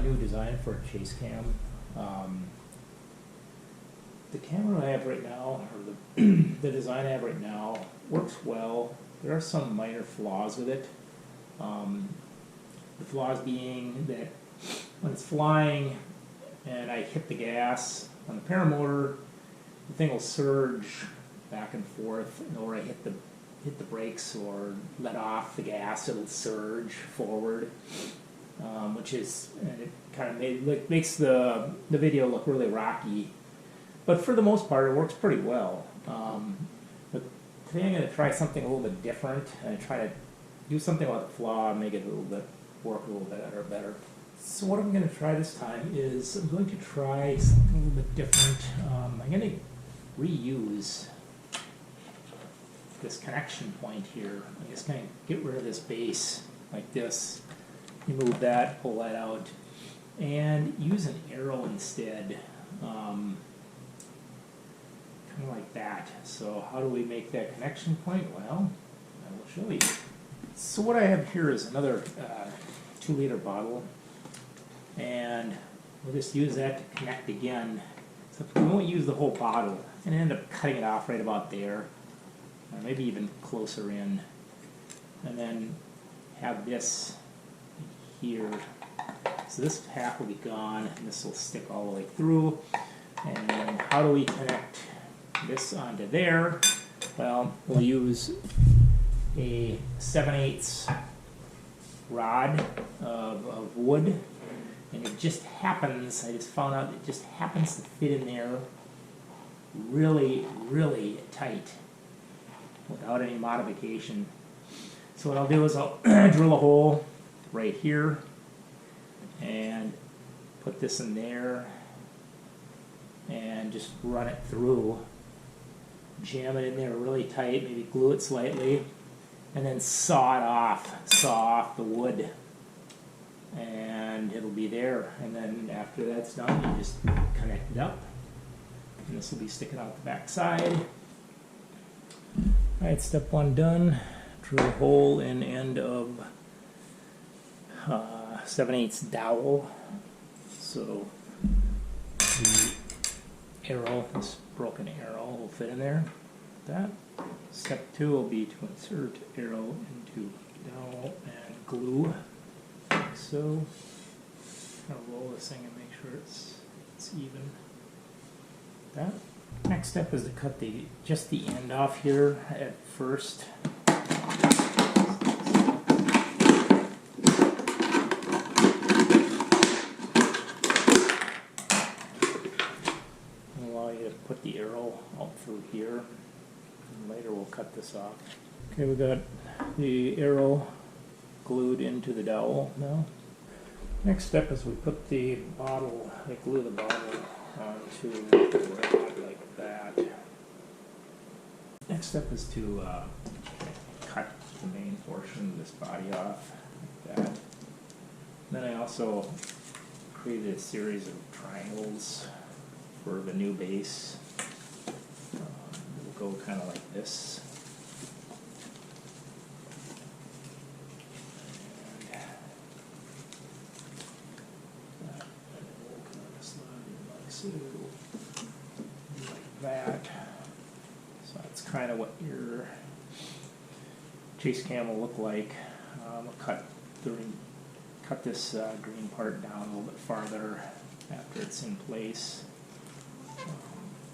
new design for a chase cam. The camera I have right now, or the design I have right now, works well. There are some minor flaws with it. The flaws being that when it's flying and I hit the gas on the paramotor, the thing will surge back and forth, or I hit the brakes or let off the gas, it'll surge forward, which is, and it kind of makes the video look really rocky. But for the most part, it works pretty well. But today I'm going to try something a little bit different and try to do something about the flaw and make it work a little bit better. So what I'm going to try this time is I'm going to try something a little bit different. I'm going to reuse this connection point here. I'm just going to get rid of this base like this. Remove that, pull that out, and use an arrow instead. Kind of like that. So how do we make that connection point? Well, I will show you. So what I have here is another 2-liter bottle, and we'll just use that to connect again. So we won't use the whole bottle, and end up cutting it off right about there, or maybe even closer in, and then have this here. So this half will be gone, and this will stick all the way through. And then how do we connect this onto there? Well, we'll use a 7/8 rod of wood, and it just happens, I just found out it just happens to fit in there really, really tight without any modification. So what I'll do is I'll drill a hole right here and put this in there and just run it through, jam it in there really tight, maybe glue it slightly, and then saw off the wood, and it'll be there. And then after that's done, you just connect it up, and this will be sticking out the back side. Alright, step 1 done. Drill a hole in end of 7/8 dowel. So the arrow, this broken arrow, will fit in there. That. Step 2 will be to insert arrow into dowel and glue, like so. Kind of roll this thing and make sure it's even. That. Next step is to cut just the end off here at first. Allow you to put the arrow out through here. And later we'll cut this off. Okay, we got the arrow glued into the dowel now. Next step is we put the bottle, we glue the bottle onto the rod like that. Next step is to cut the main portion of this body off like that. Then I also created a series of triangles for the new base. It'll go kind of like this. Like that. So that's kind of what your chase cam will look like. I'll cut this green part down a little bit farther after it's in place.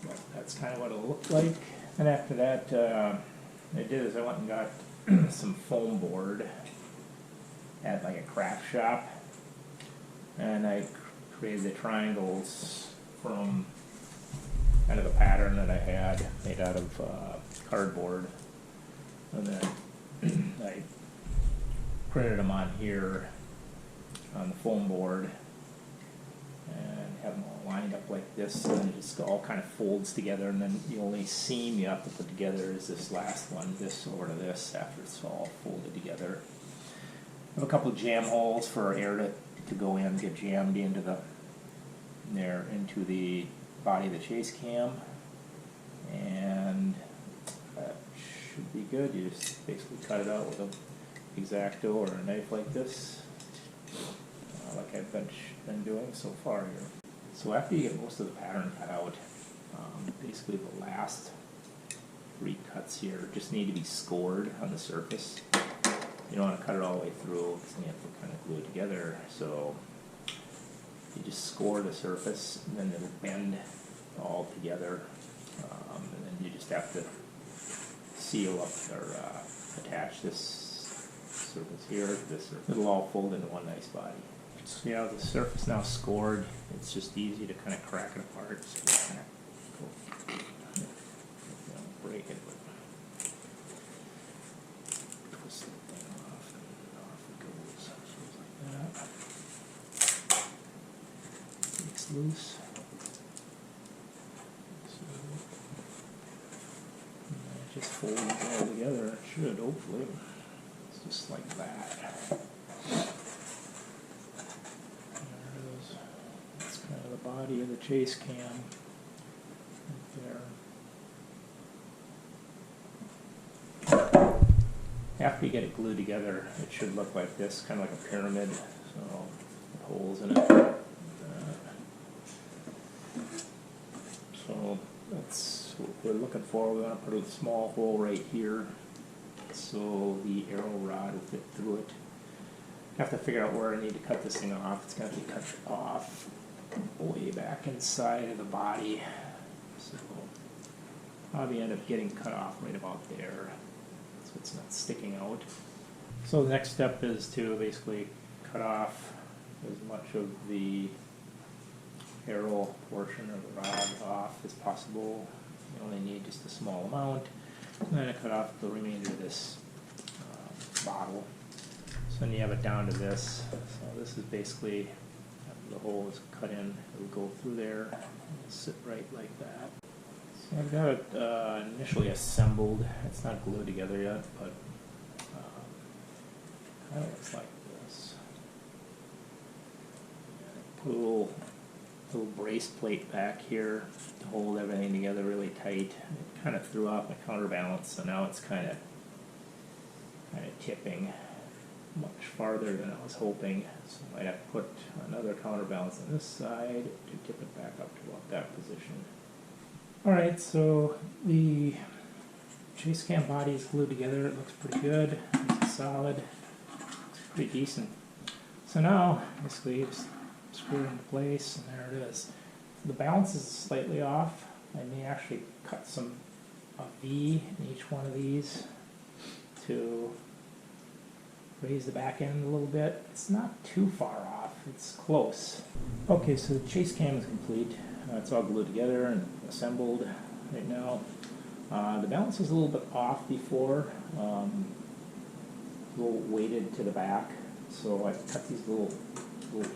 But that's kind of what it'll look like. And after that, what I did is I went and got some foam board at like a craft shop, and I created the triangles from kind of a pattern that I had made out of cardboard, and then I printed them on here on the foam board and have them all lined up like this, and it just all kind of folds together, and then the only seam you have to put together is this last one, this over to this, after it's all folded together. I have a couple of jam holes for air to go in, get jammed into the body of the chase cam, and that should be good. You just basically cut it out with an X-Acto or a knife like this, like like I've been doing so far here. So after you get most of the pattern cut out, basically the last 3 cuts here just need to be scored on the surface. You don't want to cut it all the way through because then you have to kind of glue it together. So you just score the surface, and then it'll bend all together, and then you just have to seal up or attach this surface here to this surface. It'll all fold into one nice body. So you have the surface now scored. It's just easy to kind of crack it apart. So you kind of break it, but twist the thing off, and off it goes. So like that. It's loose. So it just folds all together. It should, hopefully. It's just like that. The body of the chase cam right there. After you get it glued together, it should look like this, kind of like a pyramid, so with holes in it. So that's what we're looking for. We want to put a small hole right here so the arrow rod will fit through it. I have to figure out where I need to cut this thing off. It's going to be cut off way back inside of the body, so probably end up getting cut off right about there, so it's not sticking out. So the next step is to basically cut off as much of the arrow portion of the rod off as possible. You only need just a small amount, and then I cut off the remainder of this bottle. So then you have it down to this. So this is basically, the hole is cut in, it will go through there and sit right like that. So I've got it initially assembled. It's not glued together yet, but kind of looks like this. Put a little brace plate back here to hold everything together really tight. It kind of threw off my counterbalance, so now it's kind of tipping much farther than I was hoping, so I'd have to put another counterbalance on this side to tip it back up to about that position. Alright, so the chase cam body is glued together. It looks pretty good. It's solid. Looks pretty decent. So now, basically, just screw it into place, and there it is. The balance is slightly off. I may actually cut a V in each one of these to raise the back end a little bit. It's not too far off. It's close. Okay, so the chase cam is complete. It's all glued together and assembled right now. The balance was a little bit off before, a little weighted to the back. So I cut these little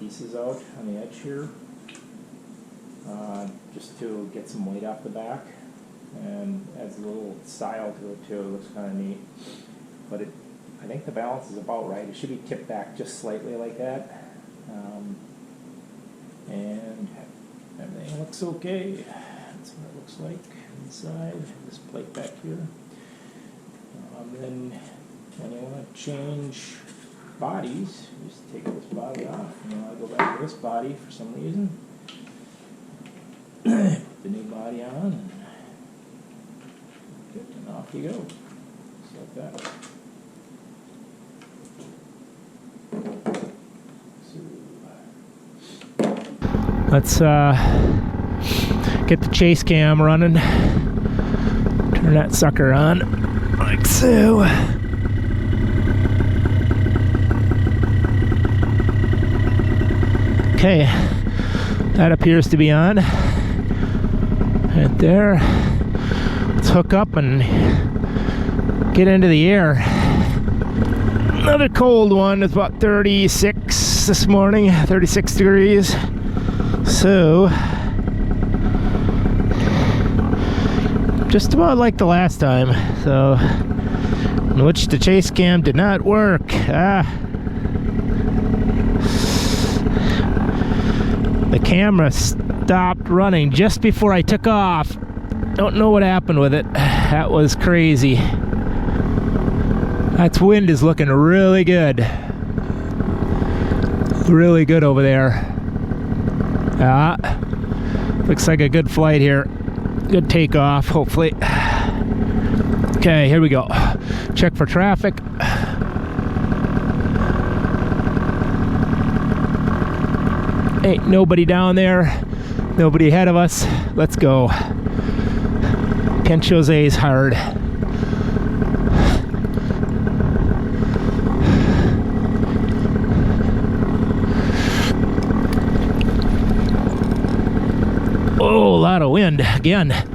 pieces out on the edge here, just to get some weight off the back, and adds a little style to it too. It looks kind of neat. But I think the balance is about right. It should be tipped back just slightly like that. And everything looks okay. That's what it looks like inside. This plate back here. Then when you want to change bodies, you just take this body off. And you want to go back to this body for some reason. Put the new body on, and off you go. Just like that. Let's get the chase cam running. Turn that sucker on, like so. Okay, that appears to be on. Right there. Let's hook up and get into the air. Another cold one. It's about 36 this morning, 36 degrees. So, just about like the last time. So, in which the chase cam did not work. The camera stopped running just before I took off. Don't know what happened with it. That was crazy. That wind is looking really good. Really good over there. Looks like a good flight here. Good takeoff, hopefully. Okay, here we go. Check for traffic. Ain't nobody down there. Nobody ahead of us. Let's go. Pinch those A's hard. Oh, a lot of wind again.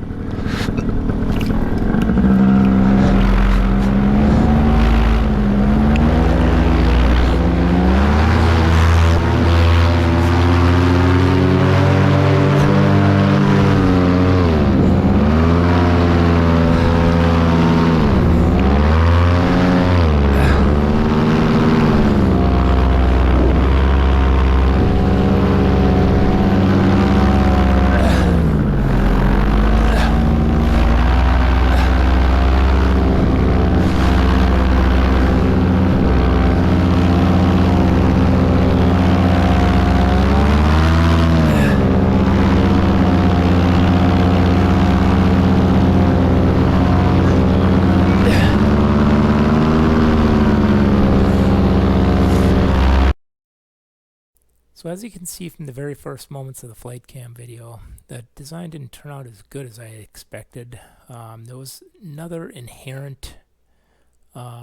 So as you can see from the very first moments of the flight cam video, the design didn't turn out as good as I expected. There was another inherent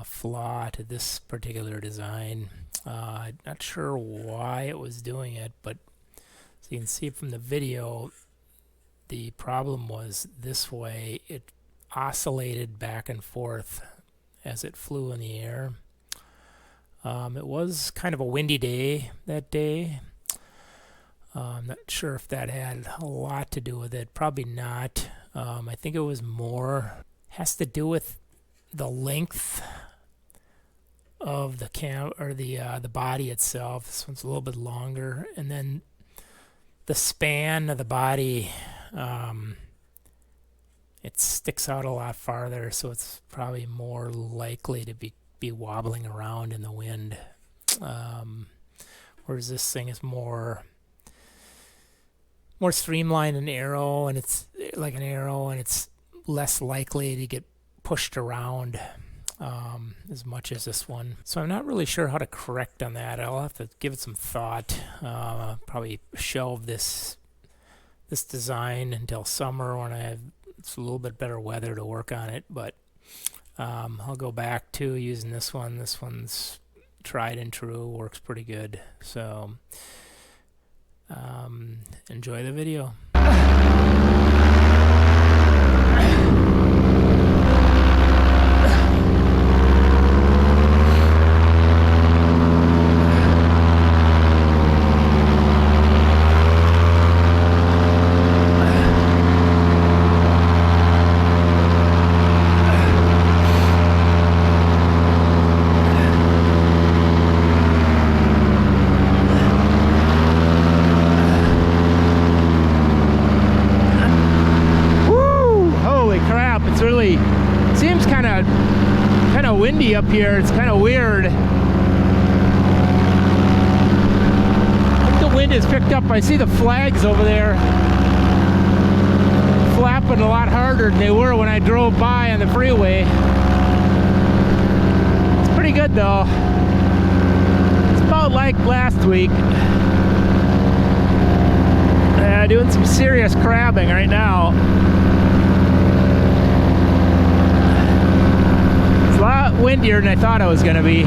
flaw to this particular design. Not sure why it was doing it, but as you can see from the video, the problem was this way. It oscillated back and forth as it flew in the air. It was kind of a windy day that day. I'm not sure if that had a lot to do with it. Probably not. I think it was more has to do with the length of the cam or the body itself. This one's a little bit longer, and then the span of the body. It sticks out a lot farther, so it's probably more likely to be wobbling around in the wind. Whereas this thing is more streamlined and arrow, and it's like an arrow, and it's less likely to get pushed around as much as this one. So I'm not really sure how to correct on that. I'll have to give it some thought. Probably shelve this design until summer when it's a little bit better weather to work on it. But I'll go back to using this one. This one's tried and true, works pretty good. So enjoy the video. Seems kind of windy up here. It's kind of weird. The wind is picked up. I see the flags over there flapping a lot harder than they were when I drove by on the freeway. It's pretty good though. It's about like last week. Doing some serious crabbing right now. A lot windier than I thought it was going to be.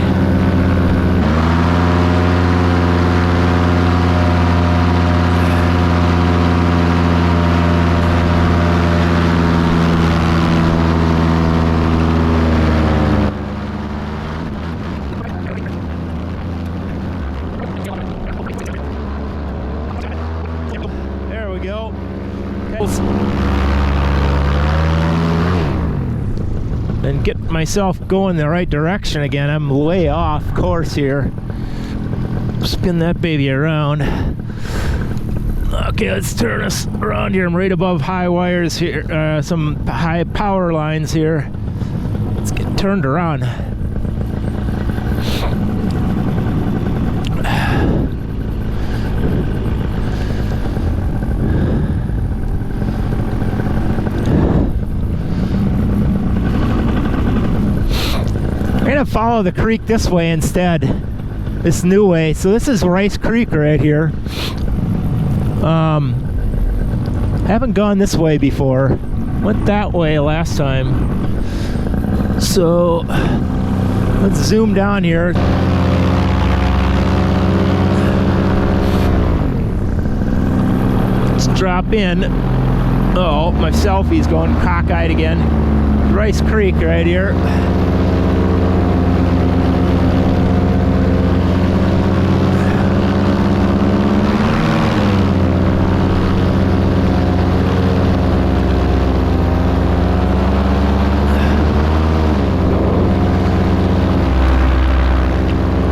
There we go. And get myself going the right direction again. I'm way off course here. Spin that baby around. Okay, let's turn us around here. I'm right above high wires here, some high power lines here. Let's get turned around. follow the creek this way instead. This new way. So this is Rice Creek right here. Haven't gone this way before. Went that way last time. So let's zoom down here. Let's drop in. Oh, my selfie's going cockeyed again. Rice Creek right here.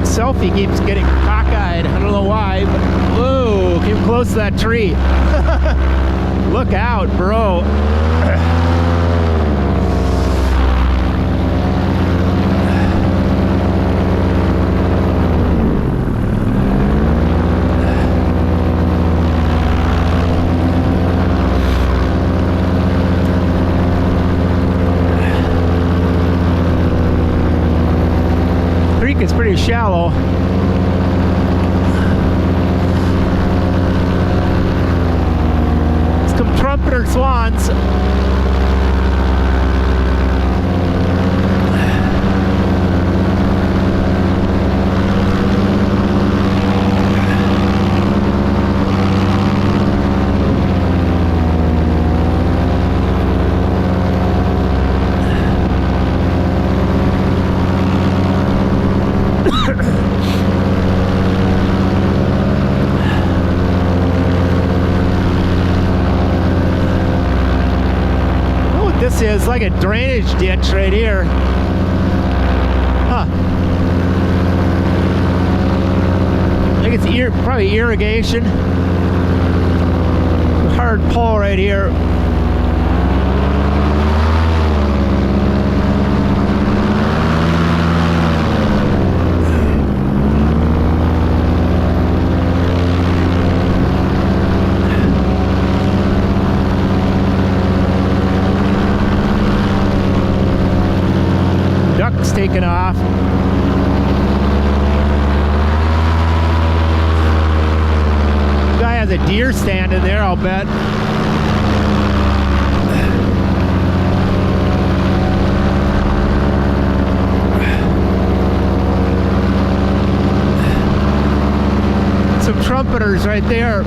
Selfie keeps getting cockeyed. I don't know why, but whoa, came close to that tree. Look out, bro. Creek is pretty shallow. Trumpeter swans. This is like a drainage ditch right here. Huh. I think it's probably irrigation. Hard pull right here. Taken off. Guy has a deer stand in there, I'll bet. Some trumpeters right there.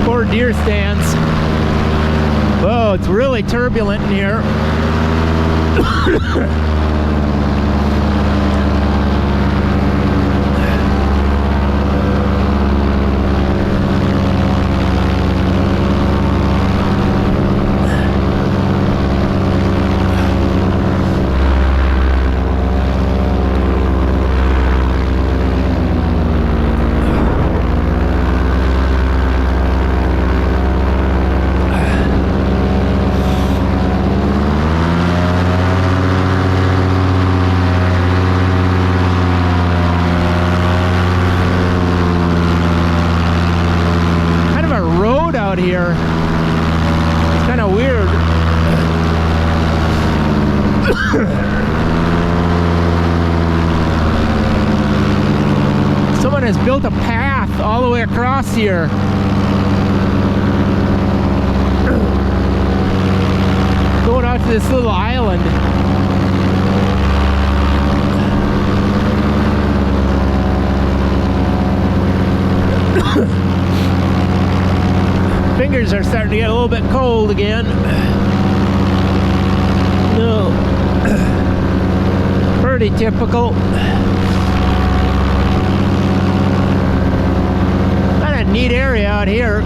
Four deer stands. Whoa, it's really turbulent in here. Here. It's kind of weird. Someone has built a path all the way across here. Going out to this little island. Fingers are starting to get a little bit cold again. No. Pretty typical. Kind of neat area out here.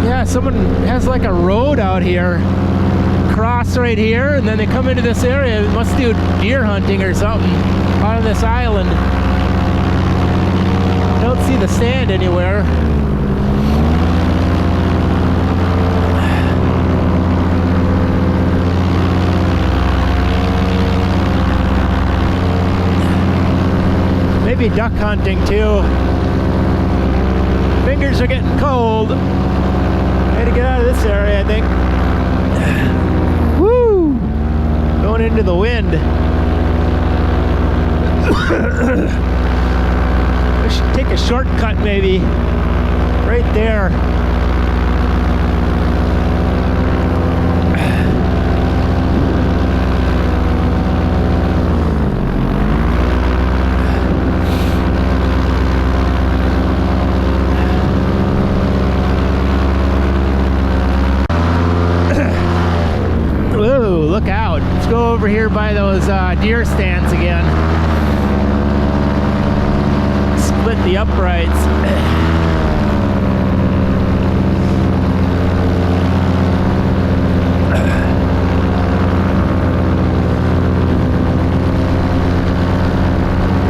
Yeah, someone has like a road out here. Cross right here, and then they come into this area. They must do deer hunting or something out on this island. Don't see the sand anywhere. Maybe duck hunting too. Fingers are getting cold. I had to get out of this area, I think. Woo! Going into the wind. I should take a shortcut maybe. Right there. Whoa, look out. Let's go over here by those deer stands again. Split the uprights.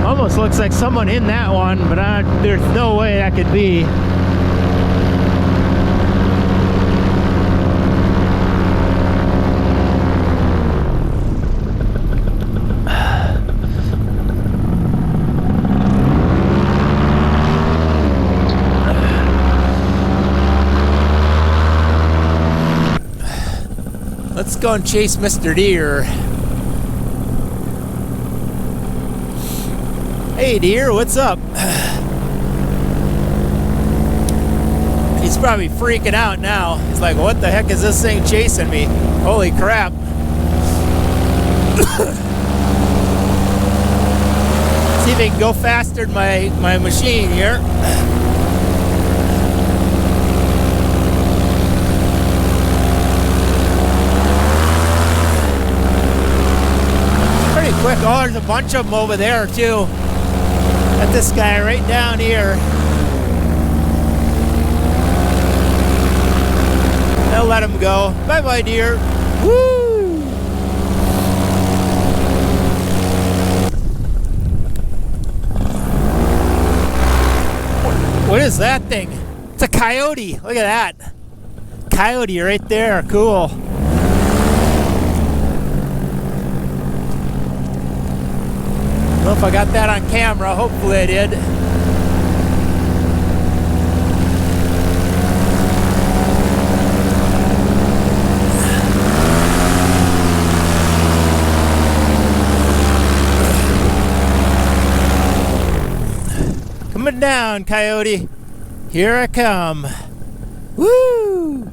Almost looks like someone in that one, but there's no way that could be. Let's go and chase Mr. Deer. Hey deer, what's up? He's probably freaking out now. He's like, what the heck is this thing chasing me? Holy crap. See if he can go faster than my machine here. Pretty quick. Oh, there's a bunch of them over there too. Got this guy right down here. I'll let him go. Bye-bye, deer. Woo! What is that thing? It's a coyote. Look at that. Coyote right there. Cool. I don't know if I got that on camera. Hopefully I did. Coming down, coyote. Here I come. Woo!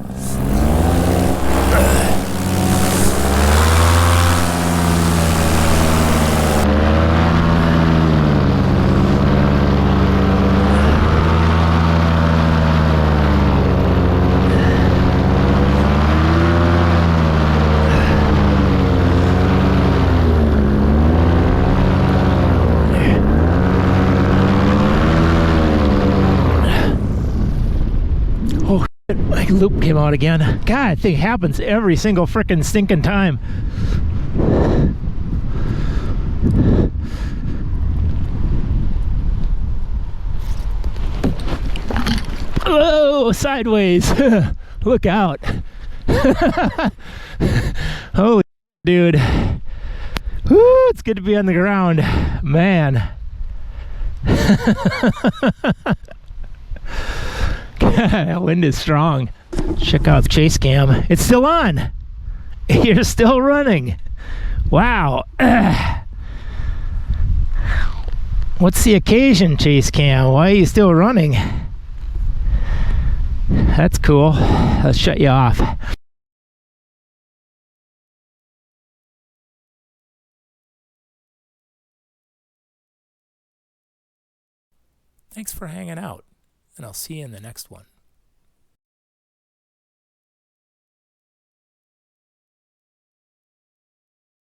My loop came out again. God, I think it happens every single frickin' stinking time. Oh, sideways. Look out. Holy dude. Woo, it's good to be on the ground. Man. That wind is strong. Check out the chase cam. It's still on. You're still running. Wow. What's the occasion, chase cam? Why are you still running? That's cool. Let's shut you off. Thanks for hanging out, and I'll see you in the next one.